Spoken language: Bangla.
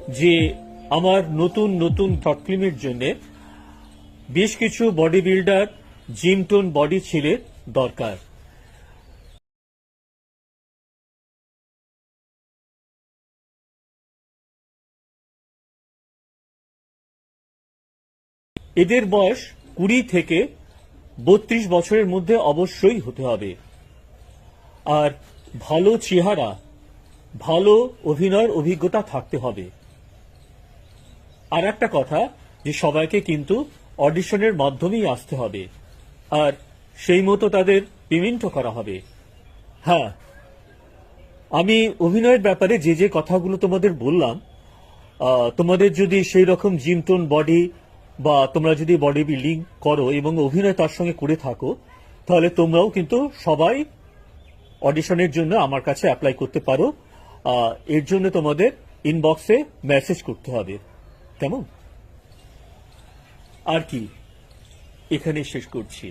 যে আমার নতুন নতুন শর্ট ফিল্মের জন্য বেশ কিছু body builder gym tone body ছেলের দরকার। এদের বয়স 20 থেকে 32 বছরের মধ্যে অবশ্যই হতে হবে, আর ভালো চেহারা, ভালো অভিনয়ের অভিজ্ঞতা থাকতে হবে। আর একটা কথা, যে সবাইকে কিন্তু অডিশনের মাধ্যমেই আসতে হবে, আর সেই মতো তাদের পেমেন্টও করা হবে। হ্যাঁ, আমি অভিনয়ের ব্যাপারে যে যে কথাগুলো তোমাদের বললাম, তোমাদের যদি সেই রকম জিম টোন বডি বা তোমরা যদি বডি বিল্ডিং করো এবং অভিনয় তার সঙ্গে করে থাকো, তাহলে তোমরাও কিন্তু সবাই অডিশনের জন্য আমার কাছে অ্যাপ্লাই করতে পারো। এর জন্য তোমাদের ইনবক্সে মেসেজ করতে হবে, কেমন? আর কি, এখানে শেষ করছি।